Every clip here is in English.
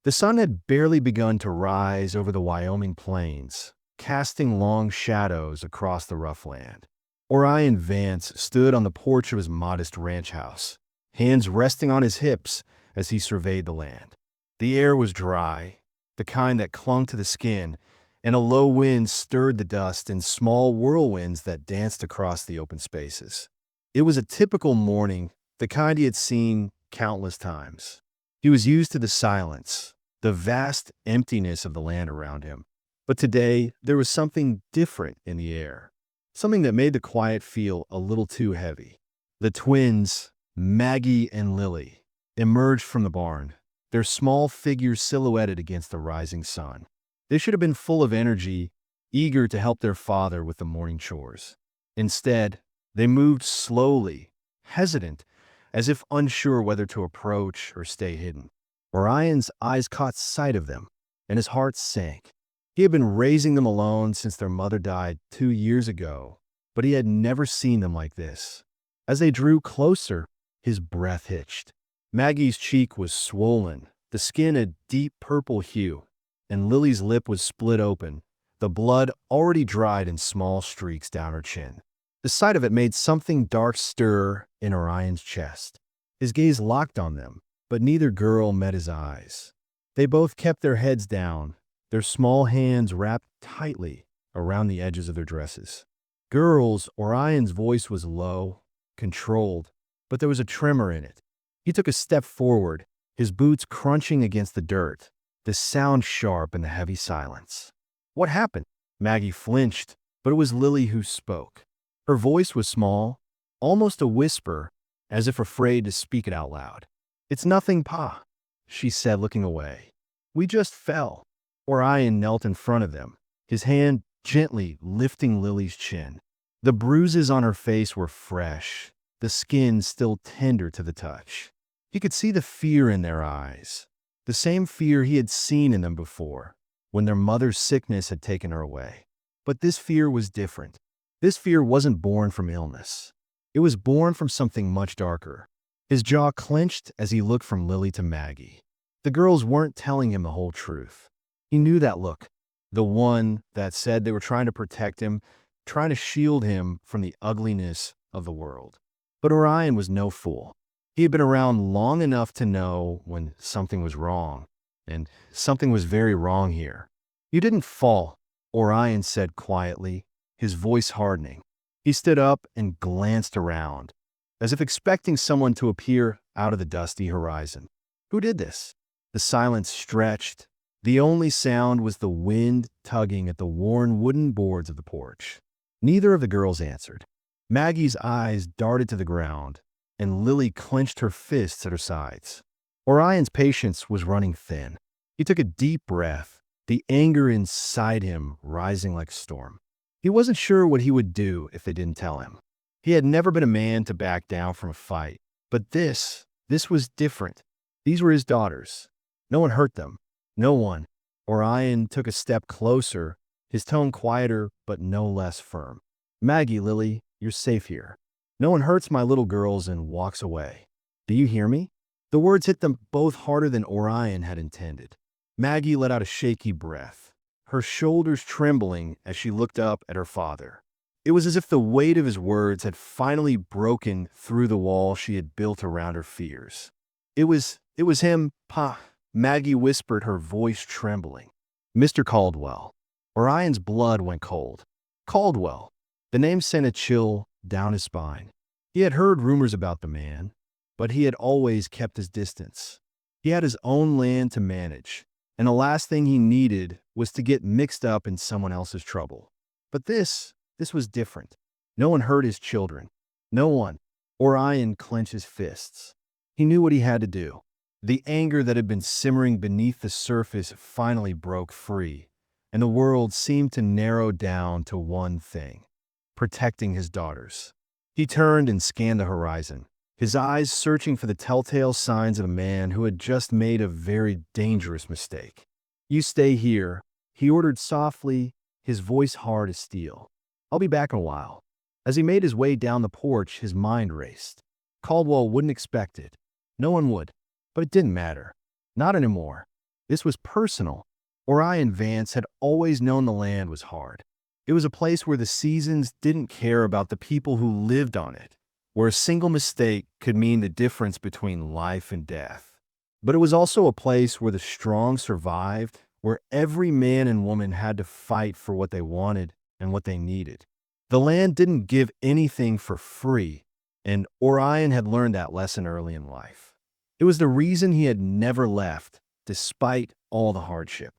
The sun had barely begun to rise over the Wyoming plains, casting long shadows across the rough land. Orion Vance stood on the porch of his modest ranch house, hands resting on his hips as he surveyed the land. The air was dry, the kind that clung to the skin, and a low wind stirred the dust in small whirlwinds that danced across the open spaces. It was a typical morning, the kind he had seen countless times. He was used to the silence, the vast emptiness of the land around him. But today, there was something different in the air, something that made the quiet feel a little too heavy. The twins, Maggie and Lily, emerged from the barn, their small figures silhouetted against the rising sun. They should have been full of energy, eager to help their father with the morning chores. Instead, they moved slowly, hesitant, as if unsure whether to approach or stay hidden. Orion's eyes caught sight of them, and his heart sank. He had been raising them alone since their mother died 2 years ago, but he had never seen them like this. As they drew closer, his breath hitched. Maggie's cheek was swollen, the skin a deep purple hue, and Lily's lip was split open, the blood already dried in small streaks down her chin. The sight of it made something dark stir in Orion's chest. His gaze locked on them, but neither girl met his eyes. They both kept their heads down, their small hands wrapped tightly around the edges of their dresses. Girls, Orion's voice was low, controlled, but there was a tremor in it. He took a step forward, his boots crunching against the dirt, the sound sharp in the heavy silence. "What happened?" Maggie flinched, but it was Lily who spoke. Her voice was small, almost a whisper, as if afraid to speak it out loud. "It's nothing, Pa," she said, looking away. "We just fell." Orion knelt in front of them, his hand gently lifting Lily's chin. The bruises on her face were fresh, the skin still tender to the touch. He could see the fear in their eyes, the same fear he had seen in them before, when their mother's sickness had taken her away. But this fear was different. This fear wasn't born from illness. It was born from something much darker. His jaw clenched as he looked from Lily to Maggie. The girls weren't telling him the whole truth. He knew that look, the one that said they were trying to protect him, trying to shield him from the ugliness of the world. But Orion was no fool. He had been around long enough to know when something was wrong, and something was very wrong here. "You didn't fall," Orion said quietly, his voice hardening. He stood up and glanced around, as if expecting someone to appear out of the dusty horizon. "Who did this?" The silence stretched. The only sound was the wind tugging at the worn wooden boards of the porch. Neither of the girls answered. Maggie's eyes darted to the ground, and Lily clenched her fists at her sides. Orion's patience was running thin. He took a deep breath, the anger inside him rising like a storm. He wasn't sure what he would do if they didn't tell him. He had never been a man to back down from a fight, but this was different. These were his daughters. No one hurt them. No one. Orion took a step closer, his tone quieter but no less firm. "Maggie, Lily, you're safe here. No one hurts my little girls," and walks away. "Do you hear me?" The words hit them both harder than Orion had intended. Maggie let out a shaky breath, her shoulders trembling as she looked up at her father. It was as if the weight of his words had finally broken through the wall she had built around her fears. It was him, Pa," Maggie whispered, her voice trembling. "Mr. Caldwell." Orion's blood went cold. Caldwell. The name sent a chill down his spine. He had heard rumors about the man, but he had always kept his distance. He had his own land to manage, and the last thing he needed was to get mixed up in someone else's trouble. But this was different. No one hurt his children. No one. Orion clenched his fists. He knew what he had to do. The anger that had been simmering beneath the surface finally broke free, and the world seemed to narrow down to one thing: protecting his daughters. He turned and scanned the horizon, his eyes searching for the telltale signs of a man who had just made a very dangerous mistake. "You stay here," he ordered softly, his voice hard as steel. "I'll be back in a while." As he made his way down the porch, his mind raced. Caldwell wouldn't expect it. No one would. But it didn't matter. Not anymore. This was personal. Orion Vance had always known the land was hard. It was a place where the seasons didn't care about the people who lived on it, where a single mistake could mean the difference between life and death. But it was also a place where the strong survived, where every man and woman had to fight for what they wanted and what they needed. The land didn't give anything for free, and Orion had learned that lesson early in life. It was the reason he had never left, despite all the hardship.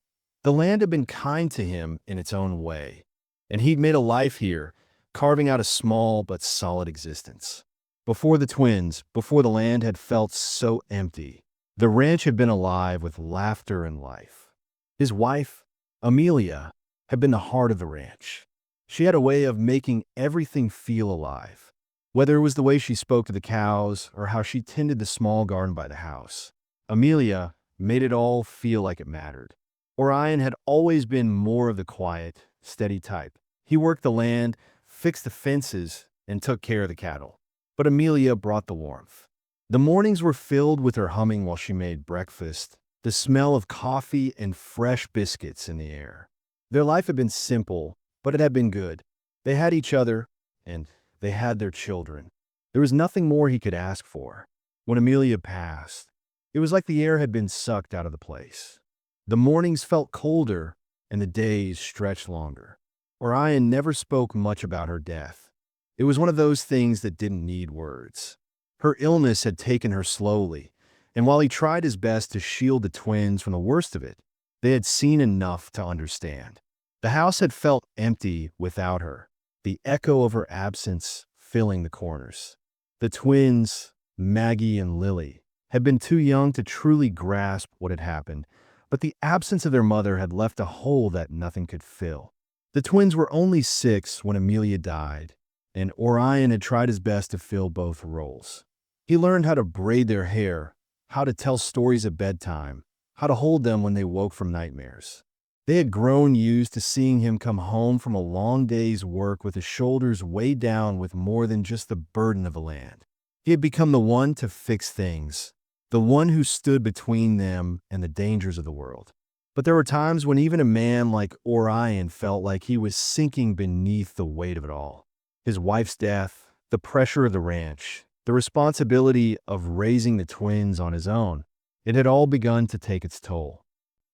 The land had been kind to him in its own way, and he'd made a life here, carving out a small but solid existence. Before the twins, before the land had felt so empty, the ranch had been alive with laughter and life. His wife, Amelia, had been the heart of the ranch. She had a way of making everything feel alive, whether it was the way she spoke to the cows or how she tended the small garden by the house. Amelia made it all feel like it mattered. Orion had always been more of the quiet, steady type. He worked the land, fixed the fences, and took care of the cattle. But Amelia brought the warmth. The mornings were filled with her humming while she made breakfast, the smell of coffee and fresh biscuits in the air. Their life had been simple, but it had been good. They had each other, and they had their children. There was nothing more he could ask for. When Amelia passed, it was like the air had been sucked out of the place. The mornings felt colder, and the days stretched longer. Orion never spoke much about her death. It was one of those things that didn't need words. Her illness had taken her slowly, and while he tried his best to shield the twins from the worst of it, they had seen enough to understand. The house had felt empty without her, the echo of her absence filling the corners. The twins, Maggie and Lily, had been too young to truly grasp what had happened, but the absence of their mother had left a hole that nothing could fill. The twins were only 6 when Amelia died, and Orion had tried his best to fill both roles. He learned how to braid their hair, how to tell stories at bedtime, how to hold them when they woke from nightmares. They had grown used to seeing him come home from a long day's work with his shoulders weighed down with more than just the burden of the land. He had become the one to fix things, the one who stood between them and the dangers of the world. But there were times when even a man like Orion felt like he was sinking beneath the weight of it all. His wife's death, the pressure of the ranch, the responsibility of raising the twins on his own, it had all begun to take its toll.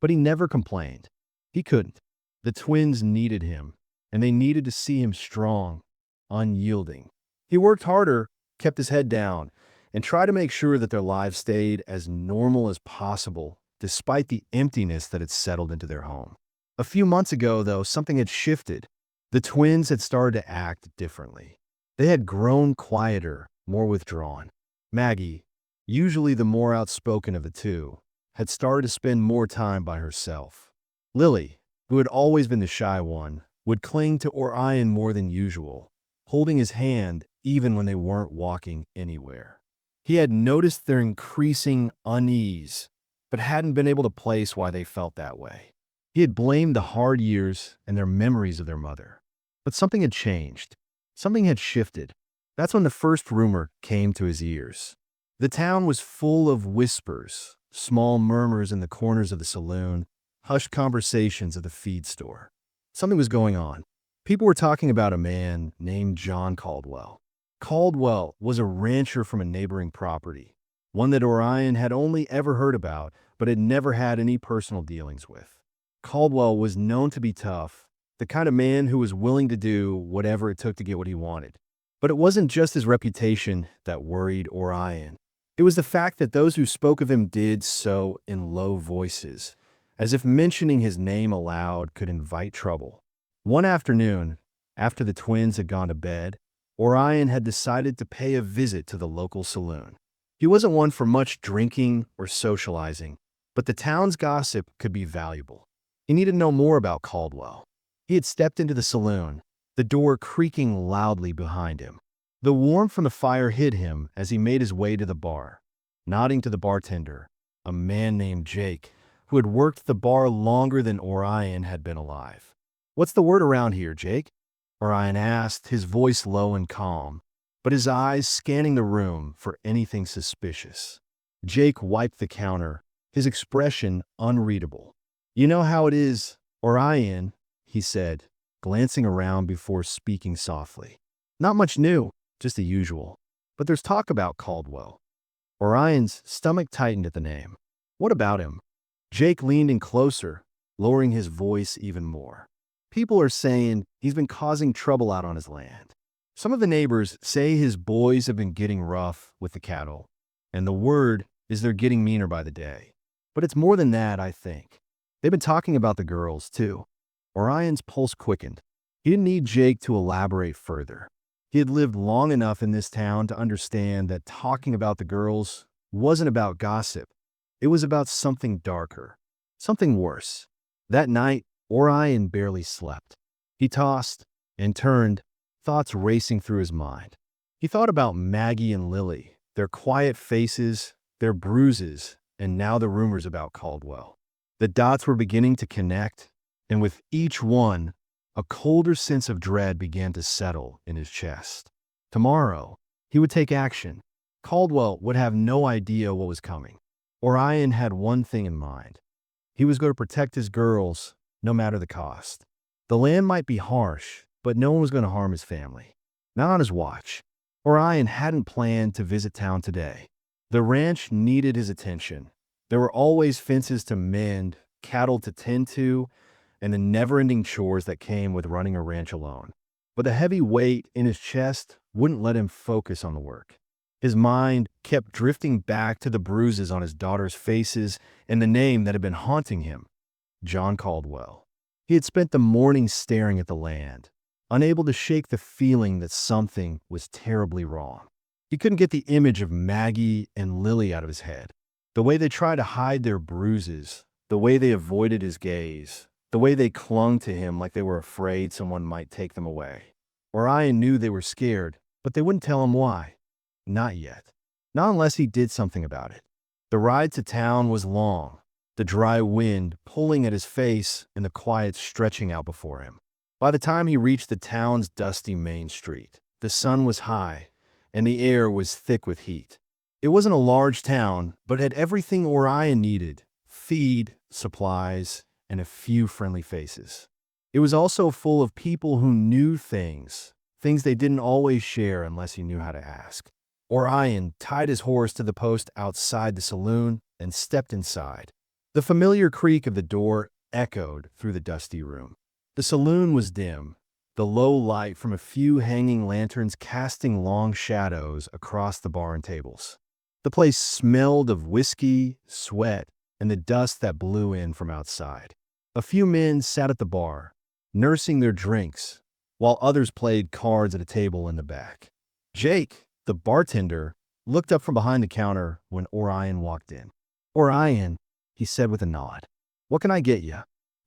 But he never complained. He couldn't. The twins needed him, and they needed to see him strong, unyielding. He worked harder, kept his head down, and tried to make sure that their lives stayed as normal as possible, despite the emptiness that had settled into their home. A few months ago, though, something had shifted. The twins had started to act differently. They had grown quieter, more withdrawn. Maggie, usually the more outspoken of the two, had started to spend more time by herself. Lily, who had always been the shy one, would cling to Orion more than usual, holding his hand even when they weren't walking anywhere. He had noticed their increasing unease, but hadn't been able to place why they felt that way. He had blamed the hard years and their memories of their mother. But something had changed. Something had shifted. That's when the first rumor came to his ears. The town was full of whispers, small murmurs in the corners of the saloon, hushed conversations of the feed store. Something was going on. People were talking about a man named John Caldwell. Caldwell was a rancher from a neighboring property, one that Orion had only ever heard about but had never had any personal dealings with. Caldwell was known to be tough, the kind of man who was willing to do whatever it took to get what he wanted. But it wasn't just his reputation that worried Orion. It was the fact that those who spoke of him did so in low voices, as if mentioning his name aloud could invite trouble. One afternoon, after the twins had gone to bed, Orion had decided to pay a visit to the local saloon. He wasn't one for much drinking or socializing, but the town's gossip could be valuable. He needed to know more about Caldwell. He had stepped into the saloon, the door creaking loudly behind him. The warmth from the fire hid him as he made his way to the bar, nodding to the bartender, a man named Jake, who had worked the bar longer than Orion had been alive. "What's the word around here, Jake?" Orion asked, his voice low and calm, but his eyes scanning the room for anything suspicious. Jake wiped the counter, his expression unreadable. "You know how it is, Orion," he said, glancing around before speaking softly. "Not much new, just the usual. But there's talk about Caldwell." Orion's stomach tightened at the name. "What about him?" Jake leaned in closer, lowering his voice even more. "People are saying he's been causing trouble out on his land. Some of the neighbors say his boys have been getting rough with the cattle, and the word is they're getting meaner by the day. But it's more than that, I think. They've been talking about the girls, too." Orion's pulse quickened. He didn't need Jake to elaborate further. He had lived long enough in this town to understand that talking about the girls wasn't about gossip. It was about something darker, something worse. That night, Orion barely slept. He tossed and turned, thoughts racing through his mind. He thought about Maggie and Lily, their quiet faces, their bruises, and now the rumors about Caldwell. The dots were beginning to connect, and with each one, a colder sense of dread began to settle in his chest. Tomorrow, he would take action. Caldwell would have no idea what was coming. Orion had one thing in mind. He was going to protect his girls, no matter the cost. The land might be harsh, but no one was going to harm his family. Not on his watch. Orion hadn't planned to visit town today. The ranch needed his attention. There were always fences to mend, cattle to tend to, and the never-ending chores that came with running a ranch alone. But the heavy weight in his chest wouldn't let him focus on the work. His mind kept drifting back to the bruises on his daughter's faces and the name that had been haunting him, John Caldwell. He had spent the morning staring at the land, unable to shake the feeling that something was terribly wrong. He couldn't get the image of Maggie and Lily out of his head. The way they tried to hide their bruises, the way they avoided his gaze, the way they clung to him like they were afraid someone might take them away. Orion knew they were scared, but they wouldn't tell him why. Not yet. Not unless he did something about it. The ride to town was long, the dry wind pulling at his face and the quiet stretching out before him. By the time he reached the town's dusty main street, the sun was high, and the air was thick with heat. It wasn't a large town, but had everything Orion needed: feed, supplies, and a few friendly faces. It was also full of people who knew things they didn't always share unless he knew how to ask. Orion tied his horse to the post outside the saloon and stepped inside. The familiar creak of the door echoed through the dusty room. The saloon was dim, the low light from a few hanging lanterns casting long shadows across the bar and tables. The place smelled of whiskey, sweat, and the dust that blew in from outside. A few men sat at the bar, nursing their drinks, while others played cards at a table in the back. Jake, the bartender, looked up from behind the counter when Orion walked in. "Orion," he said with a nod. "What can I get you?"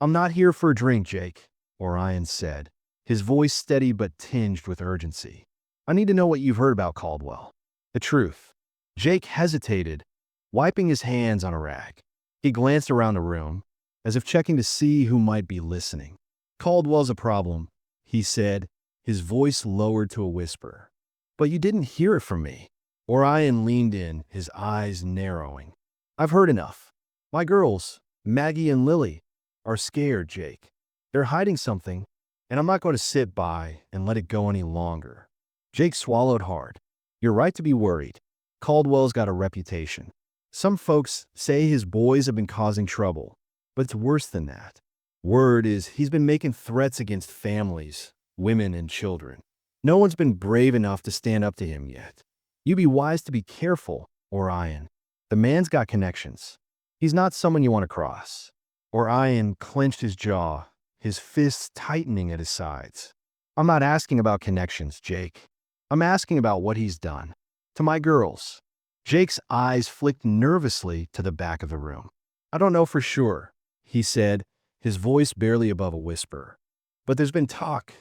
"I'm not here for a drink, Jake," Orion said, his voice steady but tinged with urgency. "I need to know what you've heard about Caldwell. The truth." Jake hesitated, wiping his hands on a rag. He glanced around the room, as if checking to see who might be listening. "Caldwell's a problem," he said, his voice lowered to a whisper. "But you didn't hear it from me." Orion leaned in, his eyes narrowing. "I've heard enough. My girls, Maggie and Lily, are scared, Jake. They're hiding something, and I'm not going to sit by and let it go any longer." Jake swallowed hard. "You're right to be worried. Caldwell's got a reputation. Some folks say his boys have been causing trouble, but it's worse than that. Word is he's been making threats against families, women, and children. No one's been brave enough to stand up to him yet. You'd be wise to be careful, Orion. The man's got connections. He's not someone you want to cross." Orion clenched his jaw, his fists tightening at his sides. "I'm not asking about connections, Jake. I'm asking about what he's done. To my girls." Jake's eyes flicked nervously to the back of the room. "I don't know for sure," he said, his voice barely above a whisper. "But there's been talk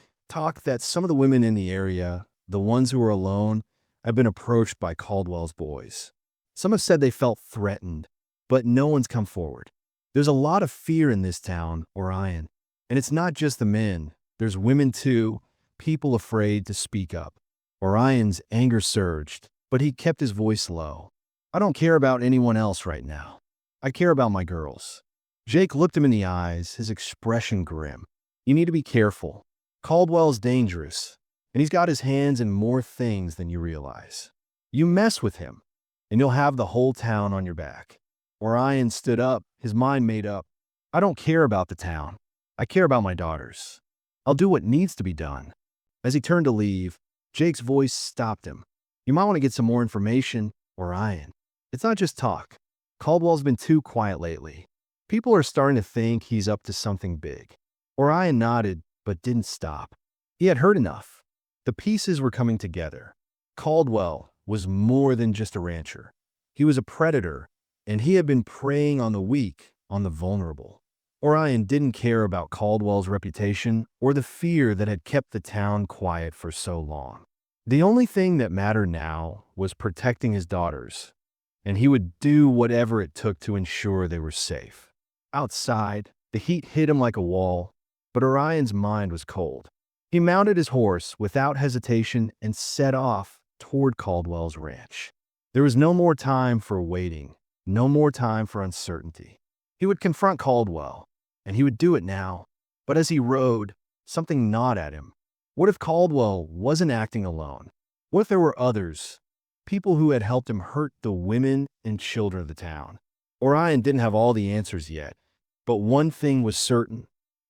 that some of the women in the area, the ones who are alone, have been approached by Caldwell's boys. Some have said they felt threatened, but no one's come forward. There's a lot of fear in this town, Orion. And it's not just the men. There's women too, people afraid to speak up." Orion's anger surged, but he kept his voice low. "I don't care about anyone else right now. I care about my girls. Jake looked him in the eyes, his expression grim. You need to be careful. Caldwell's dangerous, and he's got his hands in more things than you realize. You mess with him, and you'll have the whole town on your back. Orion stood up, his mind made up. I don't care about the town. I care about my daughters. I'll do what needs to be done. As he turned to leave, Jake's voice stopped him. You might want to get some more information, Orion. It's not just talk. Caldwell's been too quiet lately. People are starting to think he's up to something big. Orion nodded, but didn't stop. He had heard enough. The pieces were coming together. Caldwell was more than just a rancher. He was a predator, and he had been preying on the weak, on the vulnerable. Orion didn't care about Caldwell's reputation or the fear that had kept the town quiet for so long. The only thing that mattered now was protecting his daughters, and he would do whatever it took to ensure they were safe. Outside, the heat hit him like a wall, but Orion's mind was cold. He mounted his horse without hesitation and set off toward Caldwell's ranch. There was no more time for waiting, no more time for uncertainty. He would confront Caldwell, and he would do it now. But as he rode, something gnawed at him. What if Caldwell wasn't acting alone? What if there were others, people who had helped him hurt the women and children of the town? Orion didn't have all the answers yet, but one thing was certain.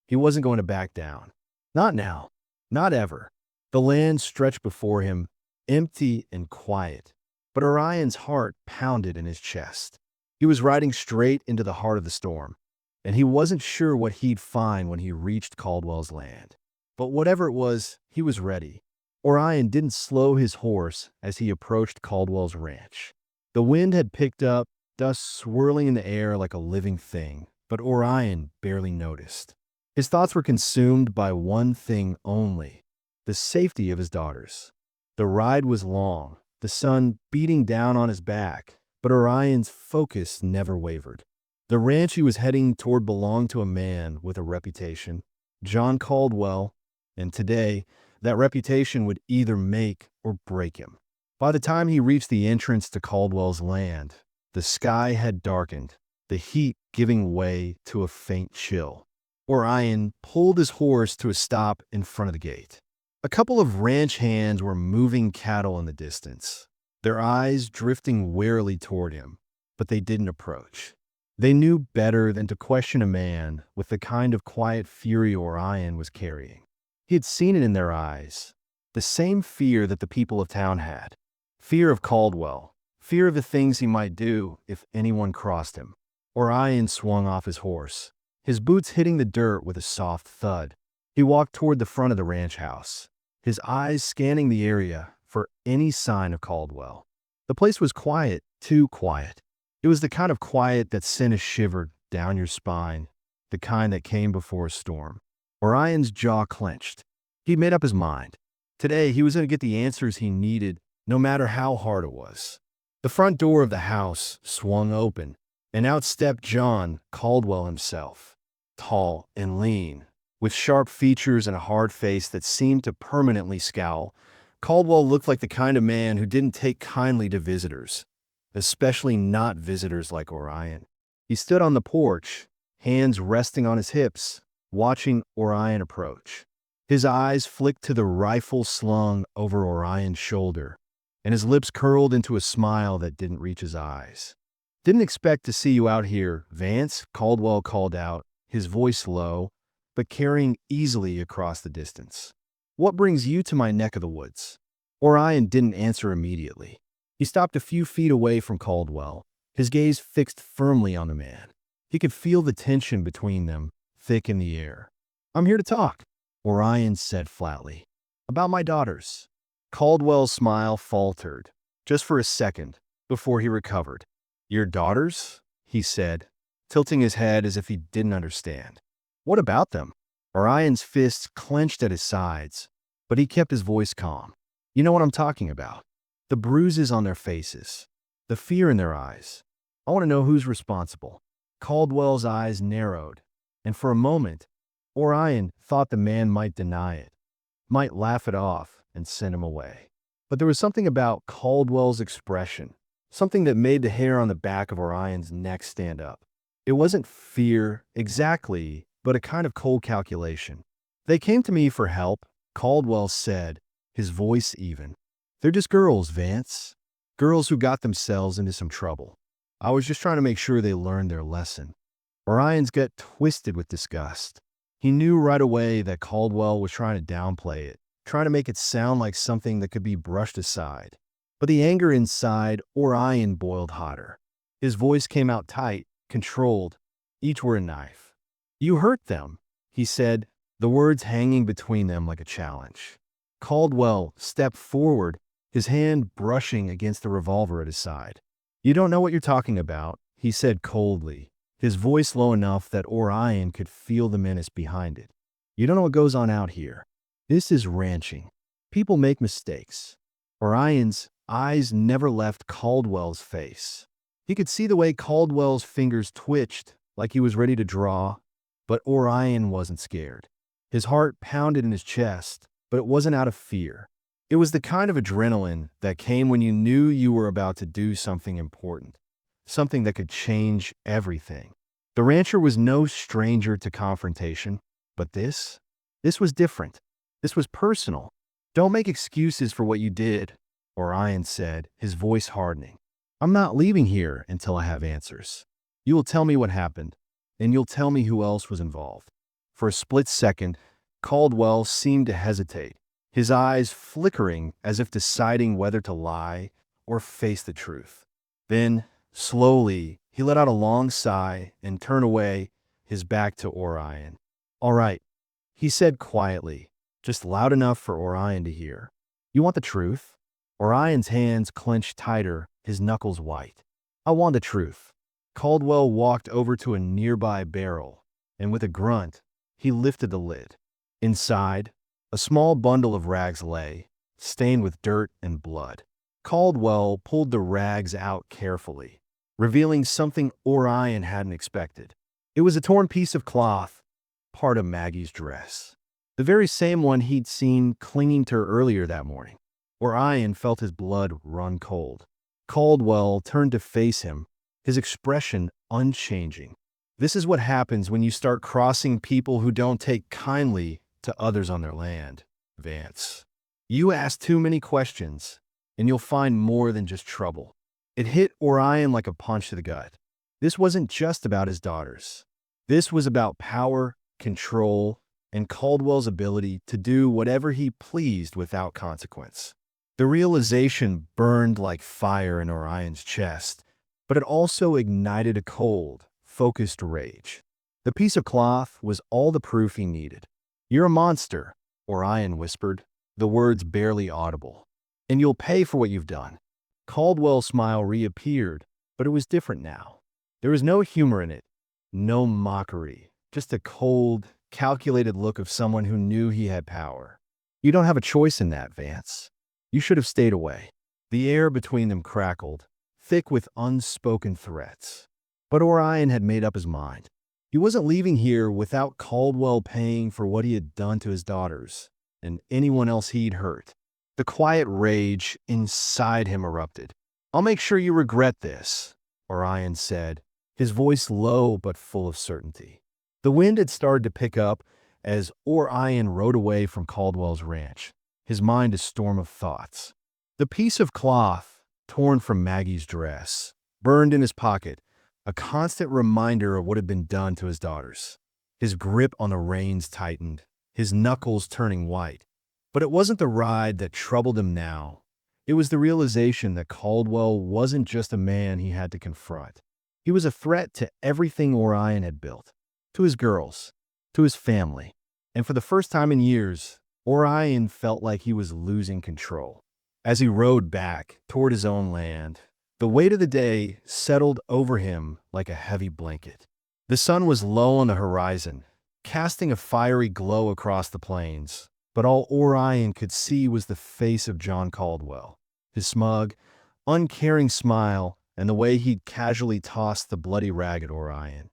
He wasn't going to back down. Not now. Not ever. The land stretched before him, empty and quiet, but Orion's heart pounded in his chest. He was riding straight into the heart of the storm, and he wasn't sure what he'd find when he reached Caldwell's land. But whatever it was, he was ready. Orion didn't slow his horse as he approached Caldwell's ranch. The wind had picked up, dust swirling in the air like a living thing, but Orion barely noticed. His thoughts were consumed by one thing only: the safety of his daughters. The ride was long, the sun beating down on his back, but Orion's focus never wavered. The ranch he was heading toward belonged to a man with a reputation, John Caldwell, and today, that reputation would either make or break him. By the time he reached the entrance to Caldwell's land, the sky had darkened, the heat giving way to a faint chill. Orion pulled his horse to a stop in front of the gate. A couple of ranch hands were moving cattle in the distance, their eyes drifting warily toward him, but they didn't approach. They knew better than to question a man with the kind of quiet fury Orion was carrying. He had seen it in their eyes, the same fear that the people of town had. Fear of Caldwell, fear of the things he might do if anyone crossed him. Orion swung off his horse, his boots hitting the dirt with a soft thud. He walked toward the front of the ranch house, his eyes scanning the area for any sign of Caldwell. The place was quiet, too quiet. It was the kind of quiet that sent a shiver down your spine, the kind that came before a storm. Orion's jaw clenched. He'd made up his mind. Today, he was going to get the answers he needed, no matter how hard it was. The front door of the house swung open, and out stepped John Caldwell himself. Tall and lean, with sharp features and a hard face that seemed to permanently scowl, Caldwell looked like the kind of man who didn't take kindly to visitors, especially not visitors like Orion. He stood on the porch, hands resting on his hips, watching Orion approach. His eyes flicked to the rifle slung over Orion's shoulder, and his lips curled into a smile that didn't reach his eyes. "Didn't expect to see you out here, Vance," Caldwell called out, his voice low, but carrying easily across the distance. "What brings you to my neck of the woods?" Orion didn't answer immediately. He stopped a few feet away from Caldwell, his gaze fixed firmly on the man. He could feel the tension between them, thick in the air. "I'm here to talk," Orion said flatly. "About my daughters." Caldwell's smile faltered, just for a second, before he recovered. "Your daughters?" he said, tilting his head as if he didn't understand. "What about them?" Orion's fists clenched at his sides, but he kept his voice calm. "You know what I'm talking about. The bruises on their faces, the fear in their eyes. I want to know who's responsible." Caldwell's eyes narrowed, and for a moment, Orion thought the man might deny it, might laugh it off and send him away. But there was something about Caldwell's expression, something that made the hair on the back of Orion's neck stand up. It wasn't fear exactly, but a kind of cold calculation. They came to me for help, Caldwell said, his voice even. They're just girls, Vance. Girls who got themselves into some trouble. I was just trying to make sure they learned their lesson. Orion's gut twisted with disgust. He knew right away that Caldwell was trying to downplay it, trying to make it sound like something that could be brushed aside. But the anger inside Orion boiled hotter. His voice came out tight, controlled. Each were a knife. You hurt them, he said, the words hanging between them like a challenge. Caldwell stepped forward, his hand brushing against the revolver at his side. You don't know what you're talking about, he said coldly, his voice low enough that Orion could feel the menace behind it. You don't know what goes on out here. This is ranching. People make mistakes. Orion's eyes never left Caldwell's face. He could see the way Caldwell's fingers twitched, like he was ready to draw, but Orion wasn't scared. His heart pounded in his chest, but it wasn't out of fear. It was the kind of adrenaline that came when you knew you were about to do something important, something that could change everything. The rancher was no stranger to confrontation, but this was different. This was personal. Don't make excuses for what you did, Orion said, his voice hardening. I'm not leaving here until I have answers. You will tell me what happened, and you'll tell me who else was involved. For a split second, Caldwell seemed to hesitate, his eyes flickering as if deciding whether to lie or face the truth. Then, slowly, he let out a long sigh and turned away, his back to Orion. All right, he said quietly, just loud enough for Orion to hear. You want the truth? Orion's hands clenched tighter, his knuckles white. I want the truth. Caldwell walked over to a nearby barrel, and with a grunt, he lifted the lid. Inside, a small bundle of rags lay, stained with dirt and blood. Caldwell pulled the rags out carefully, revealing something Orion hadn't expected. It was a torn piece of cloth, part of Maggie's dress. The very same one he'd seen clinging to her earlier that morning. Orion felt his blood run cold. Caldwell turned to face him, his expression unchanging. This is what happens when you start crossing people who don't take kindly to others on their land, Vance. You ask too many questions, and you'll find more than just trouble. It hit Orion like a punch to the gut. This wasn't just about his daughters. This was about power, control, and Caldwell's ability to do whatever he pleased without consequence. The realization burned like fire in Orion's chest, but it also ignited a cold, focused rage. The piece of cloth was all the proof he needed. You're a monster, Orion whispered, the words barely audible. And you'll pay for what you've done. Caldwell's smile reappeared, but it was different now. There was no humor in it, no mockery, just a cold, calculated look of someone who knew he had power. You don't have a choice in that, Vance. You should have stayed away. The air between them crackled, thick with unspoken threats. But Orion had made up his mind. He wasn't leaving here without Caldwell paying for what he had done to his daughters and anyone else he'd hurt. The quiet rage inside him erupted. I'll make sure you regret this, Orion said, his voice low but full of certainty. The wind had started to pick up as Orion rode away from Caldwell's ranch, his mind a storm of thoughts. The piece of cloth, torn from Maggie's dress, burned in his pocket, a constant reminder of what had been done to his daughters. His grip on the reins tightened, his knuckles turning white. But it wasn't the ride that troubled him now. It was the realization that Caldwell wasn't just a man he had to confront. He was a threat to everything Orion had built, to his girls, to his family. And for the first time in years, Orion felt like he was losing control. As he rode back toward his own land, the weight of the day settled over him like a heavy blanket. The sun was low on the horizon, casting a fiery glow across the plains. But all Orion could see was the face of John Caldwell, his smug, uncaring smile, and the way he'd casually tossed the bloody rag at Orion,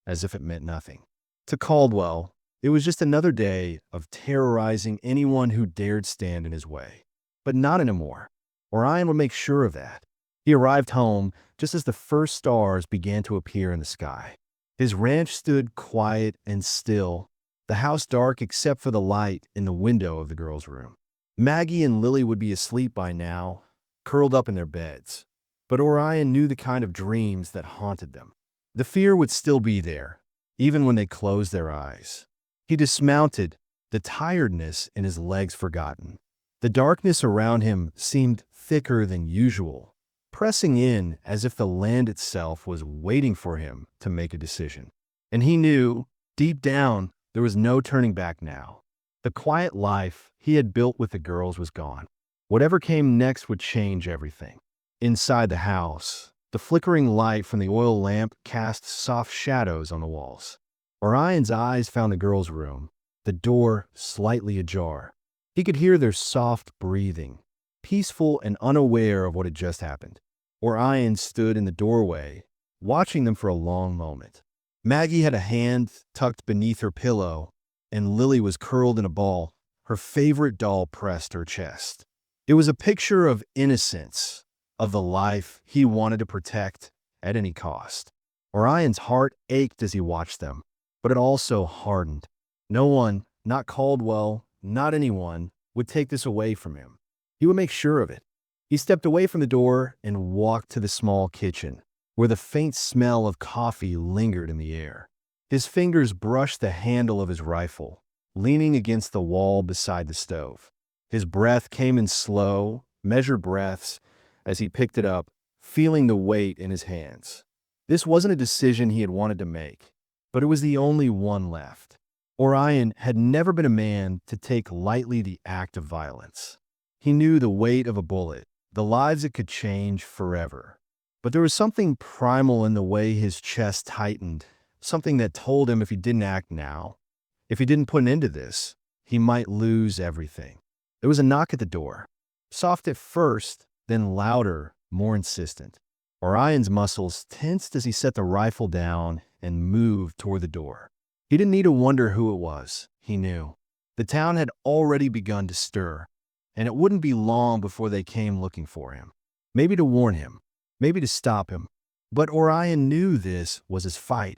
as if it meant nothing. To Caldwell, it was just another day of terrorizing anyone who dared stand in his way. But not anymore. Orion would make sure of that. He arrived home just as the first stars began to appear in the sky. His ranch stood quiet and still, the house dark except for the light in the window of the girl's room. Maggie and Lily would be asleep by now, curled up in their beds. But Orion knew the kind of dreams that haunted them. The fear would still be there, even when they closed their eyes. He dismounted, the tiredness in his legs forgotten. The darkness around him seemed thicker than usual, pressing in as if the land itself was waiting for him to make a decision. And he knew, deep down, there was no turning back now. The quiet life he had built with the girls was gone. Whatever came next would change everything. Inside the house, the flickering light from the oil lamp cast soft shadows on the walls. Orion's eyes found the girls' room, the door slightly ajar. He could hear their soft breathing, peaceful and unaware of what had just happened. Orion stood in the doorway, watching them for a long moment. Maggie had a hand tucked beneath her pillow, and Lily was curled in a ball, her favorite doll pressed to her chest. It was a picture of innocence, of the life he wanted to protect at any cost. Orion's heart ached as he watched them, but it also hardened. No one, not Caldwell, not anyone, would take this away from him. He would make sure of it. He stepped away from the door and walked to the small kitchen, where the faint smell of coffee lingered in the air. His fingers brushed the handle of his rifle, leaning against the wall beside the stove. His breath came in slow, measured breaths as he picked it up, feeling the weight in his hands. This wasn't a decision he had wanted to make, but it was the only one left. Orion had never been a man to take lightly the act of violence. He knew the weight of a bullet, the lives it could change forever. But there was something primal in the way his chest tightened, something that told him if he didn't act now, if he didn't put an end to this, he might lose everything. There was a knock at the door. Soft at first, then louder, more insistent. Orion's muscles tensed as he set the rifle down and moved toward the door. He didn't need to wonder who it was. He knew. The town had already begun to stir, and it wouldn't be long before they came looking for him. Maybe to warn him, maybe to stop him. But Orion knew this was his fight,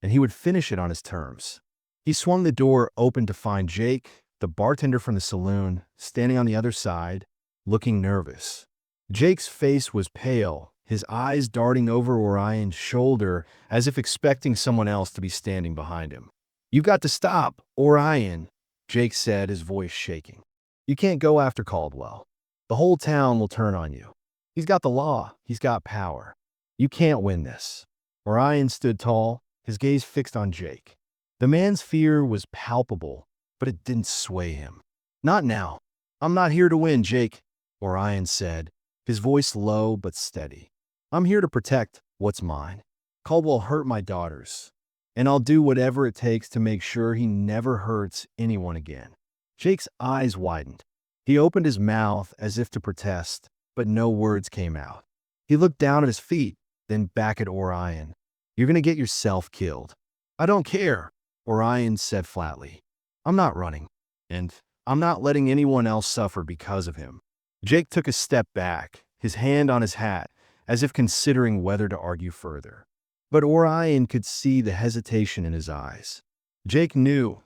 and he would finish it on his terms. He swung the door open to find Jake, the bartender from the saloon, standing on the other side, looking nervous. Jake's face was pale, his eyes darting over Orion's shoulder as if expecting someone else to be standing behind him. "You've got to stop, Orion," Jake said, his voice shaking. "You can't go after Caldwell. The whole town will turn on you. He's got the law. He's got power. You can't win this." Orion stood tall, his gaze fixed on Jake. The man's fear was palpable, but it didn't sway him. "Not now. I'm not here to win, Jake," Orion said, his voice low but steady. "I'm here to protect what's mine. Caldwell hurt my daughters, and I'll do whatever it takes to make sure he never hurts anyone again." Jake's eyes widened. He opened his mouth as if to protest, but no words came out. He looked down at his feet, then back at Orion. "You're going to get yourself killed." "I don't care," Orion said flatly. "I'm not running, and I'm not letting anyone else suffer because of him." Jake took a step back, his hand on his hat, as if considering whether to argue further. But Orion could see the hesitation in his eyes. Jake knew,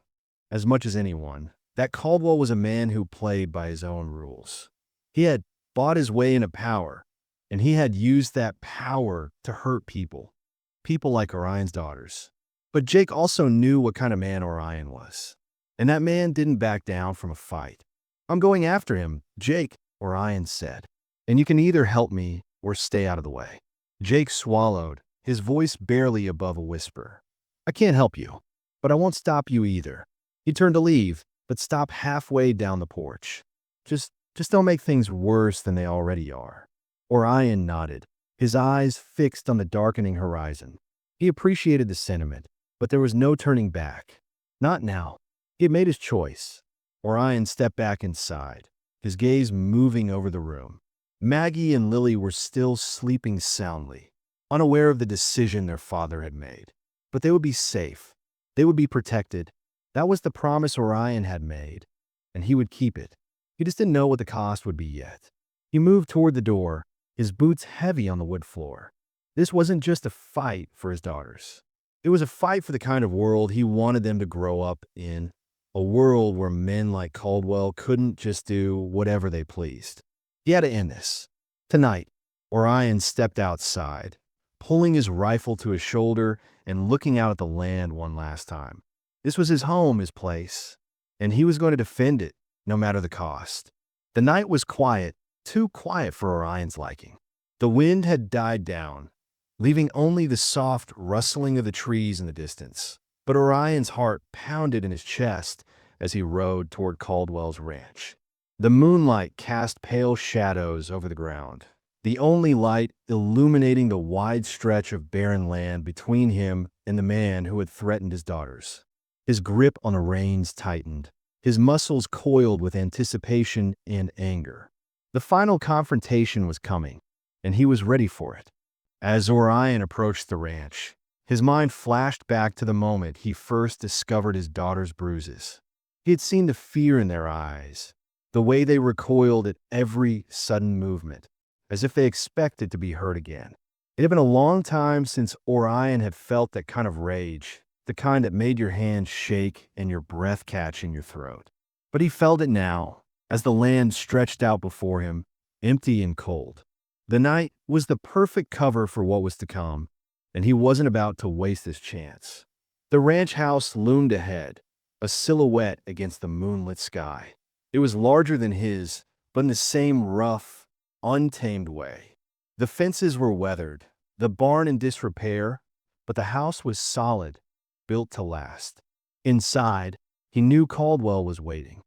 as much as anyone, that Caldwell was a man who played by his own rules. He had bought his way into power, and he had used that power to hurt people like Orion's daughters. But Jake also knew what kind of man Orion was, and that man didn't back down from a fight. "I'm going after him, Jake," Orion said, "and you can either help me or stay out of the way." Jake swallowed, his voice barely above a whisper. "I can't help you, but I won't stop you either." He turned to leave, but stopped halfway down the porch. Just don't make things worse than they already are." Orion nodded, his eyes fixed on the darkening horizon. He appreciated the sentiment, but there was no turning back. Not now. He had made his choice. Orion stepped back inside, his gaze moving over the room. Maggie and Lily were still sleeping soundly, unaware of the decision their father had made. But they would be safe. They would be protected. That was the promise Orion had made, and he would keep it. He just didn't know what the cost would be yet. He moved toward the door, his boots heavy on the wood floor. This wasn't just a fight for his daughters. It was a fight for the kind of world he wanted them to grow up in, a world where men like Caldwell couldn't just do whatever they pleased. He had to end this. Tonight, Orion stepped outside, pulling his rifle to his shoulder and looking out at the land one last time. This was his home, his place, and he was going to defend it, no matter the cost. The night was quiet, too quiet for Orion's liking. The wind had died down, leaving only the soft rustling of the trees in the distance. But Orion's heart pounded in his chest as he rode toward Caldwell's ranch. The moonlight cast pale shadows over the ground, the only light illuminating the wide stretch of barren land between him and the man who had threatened his daughters. His grip on the reins tightened, his muscles coiled with anticipation and anger. The final confrontation was coming, and he was ready for it. As Orion approached the ranch, his mind flashed back to the moment he first discovered his daughter's bruises. He had seen the fear in their eyes, the way they recoiled at every sudden movement, as if they expected to be hurt again. It had been a long time since Orion had felt that kind of rage, the kind that made your hands shake and your breath catch in your throat. But he felt it now, as the land stretched out before him, empty and cold. The night was the perfect cover for what was to come, and he wasn't about to waste his chance. The ranch house loomed ahead, a silhouette against the moonlit sky. It was larger than his, but in the same rough, untamed way. The fences were weathered, the barn in disrepair, but the house was solid, built to last. Inside, he knew Caldwell was waiting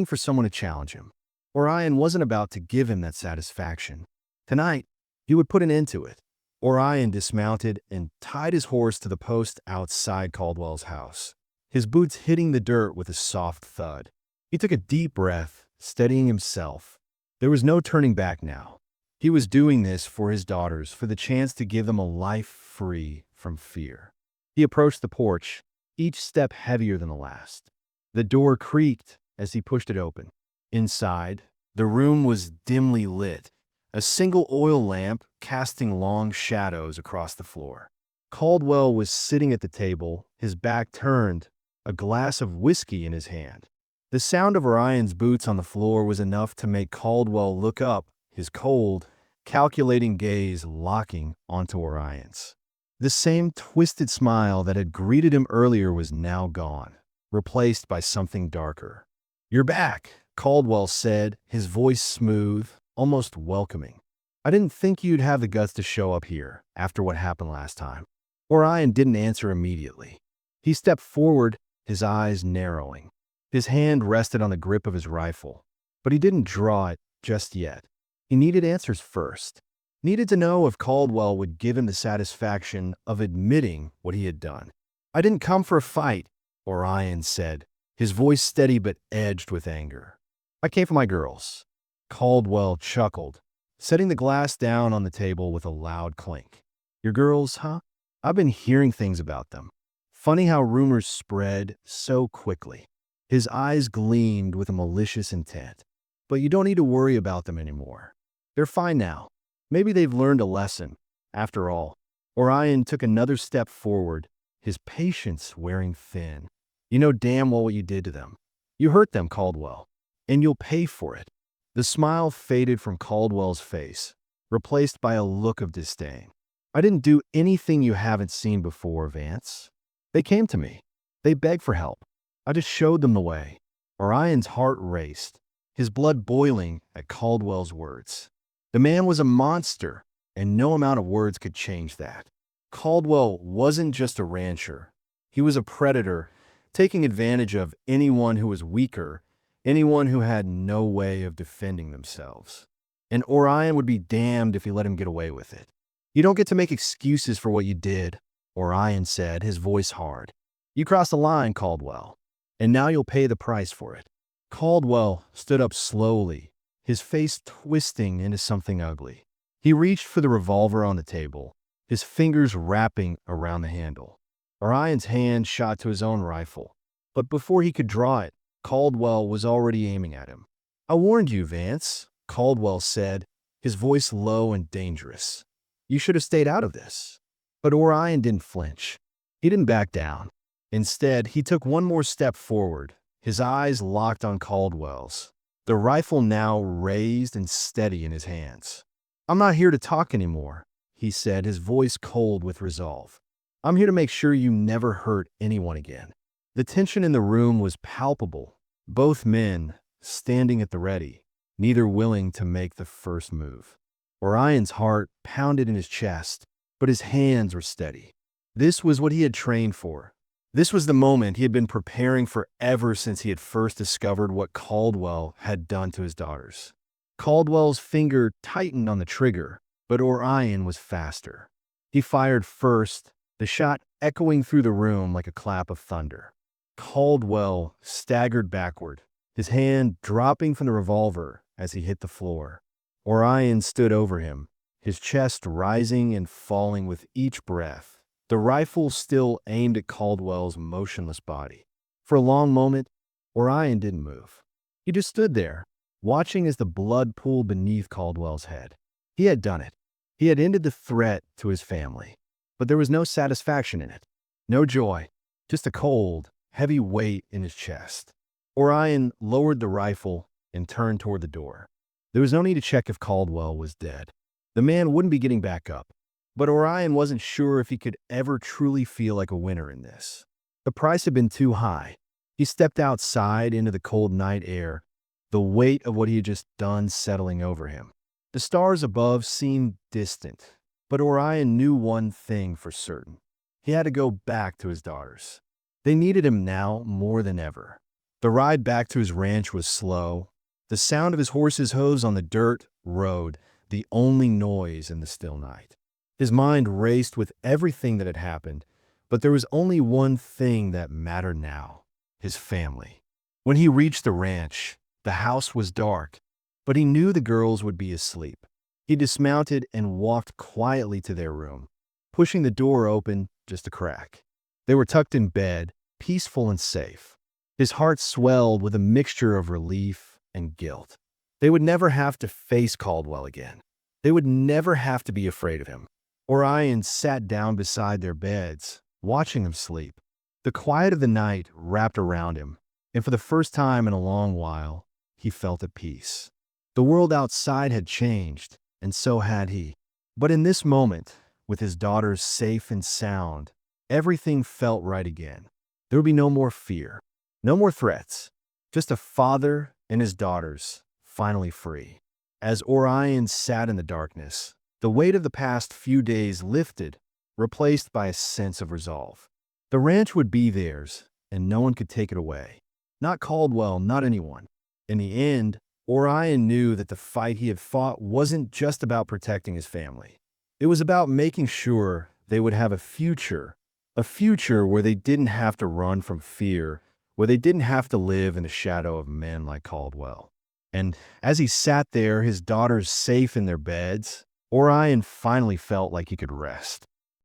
for someone to challenge him. Orion wasn't about to give him that satisfaction. Tonight, he would put an end to it. Orion dismounted and tied his horse to the post outside Caldwell's house, his boots hitting the dirt with a soft thud. He took a deep breath, steadying himself. There was no turning back now. He was doing this for his daughters, for the chance to give them a life free from fear. He approached the porch, each step heavier than the last. The door creaked as he pushed it open. Inside, the room was dimly lit, a single oil lamp casting long shadows across the floor. Caldwell was sitting at the table, his back turned, a glass of whiskey in his hand. The sound of Orion's boots on the floor was enough to make Caldwell look up, his cold, calculating gaze locking onto Orion's. The same twisted smile that had greeted him earlier was now gone, replaced by something darker. "You're back," Caldwell said, his voice smooth, almost welcoming. "I didn't think you'd have the guts to show up here after what happened last time." Orion didn't answer immediately. He stepped forward, his eyes narrowing. His hand rested on the grip of his rifle, but he didn't draw it just yet. He needed answers first. Needed to know if Caldwell would give him the satisfaction of admitting what he had done. "I didn't come for a fight," Orion said, his voice steady but edged with anger. "I came for my girls." Caldwell chuckled, setting the glass down on the table with a loud clink. "Your girls, huh? I've been hearing things about them. Funny how rumors spread so quickly." His eyes gleamed with a malicious intent. "But you don't need to worry about them anymore. They're fine now. Maybe they've learned a lesson. After all." Orion took another step forward, his patience wearing thin. "You know damn well what you did to them. You hurt them, Caldwell, and you'll pay for it." The smile faded from Caldwell's face, replaced by a look of disdain. "I didn't do anything you haven't seen before, Vance. They came to me. They begged for help. I just showed them the way." Orion's heart raced, his blood boiling at Caldwell's words. The man was a monster, and no amount of words could change that. Caldwell wasn't just a rancher. He was a predator, taking advantage of anyone who was weaker, anyone who had no way of defending themselves. And Orion would be damned if he let him get away with it. "You don't get to make excuses for what you did," Orion said, his voice hard. "You crossed the line, Caldwell, and now you'll pay the price for it." Caldwell stood up slowly, his face twisting into something ugly. He reached for the revolver on the table, his fingers wrapping around the handle. Orion's hand shot to his own rifle, but before he could draw it, Caldwell was already aiming at him. "I warned you, Vance," Caldwell said, his voice low and dangerous. "You should have stayed out of this." But Orion didn't flinch. He didn't back down. Instead, he took one more step forward, his eyes locked on Caldwell's, the rifle now raised and steady in his hands. "I'm not here to talk anymore," he said, his voice cold with resolve. "I'm here to make sure you never hurt anyone again." The tension in the room was palpable, both men standing at the ready, neither willing to make the first move. Orion's heart pounded in his chest, but his hands were steady. This was what he had trained for. This was the moment he had been preparing for ever since he had first discovered what Caldwell had done to his daughters. Caldwell's finger tightened on the trigger, but Orion was faster. He fired first, the shot echoing through the room like a clap of thunder. Caldwell staggered backward, his hand dropping from the revolver as he hit the floor. Orion stood over him, his chest rising and falling with each breath, the rifle still aimed at Caldwell's motionless body. For a long moment, Orion didn't move. He just stood there, watching as the blood pooled beneath Caldwell's head. He had done it. He had ended the threat to his family. But there was no satisfaction in it. No joy. Just a cold, heavy weight in his chest. Orion lowered the rifle and turned toward the door. There was no need to check if Caldwell was dead. The man wouldn't be getting back up. But Orion wasn't sure if he could ever truly feel like a winner in this. The price had been too high. He stepped outside into the cold night air, the weight of what he had just done settling over him. The stars above seemed distant, but Orion knew one thing for certain. He had to go back to his daughters. They needed him now more than ever. The ride back to his ranch was slow. The sound of his horse's hooves on the dirt road, the only noise in the still night. His mind raced with everything that had happened, but there was only one thing that mattered now: his family. When he reached the ranch, the house was dark, but he knew the girls would be asleep. He dismounted and walked quietly to their room, pushing the door open just a crack. They were tucked in bed, peaceful and safe. His heart swelled with a mixture of relief and guilt. They would never have to face Caldwell again. They would never have to be afraid of him. Orion sat down beside their beds, watching them sleep. The quiet of the night wrapped around him, and for the first time in a long while, he felt at peace. The world outside had changed, and so had he. But in this moment, with his daughters safe and sound, everything felt right again. There would be no more fear, no more threats, just a father and his daughters, finally free. As Orion sat in the darkness, the weight of the past few days lifted, replaced by a sense of resolve. The ranch would be theirs, and no one could take it away. Not Caldwell, not anyone. In the end, Orion knew that the fight he had fought wasn't just about protecting his family. It was about making sure they would have a future where they didn't have to run from fear, where they didn't have to live in the shadow of men like Caldwell. And as he sat there, his daughters safe in their beds, Orion finally felt like he could rest.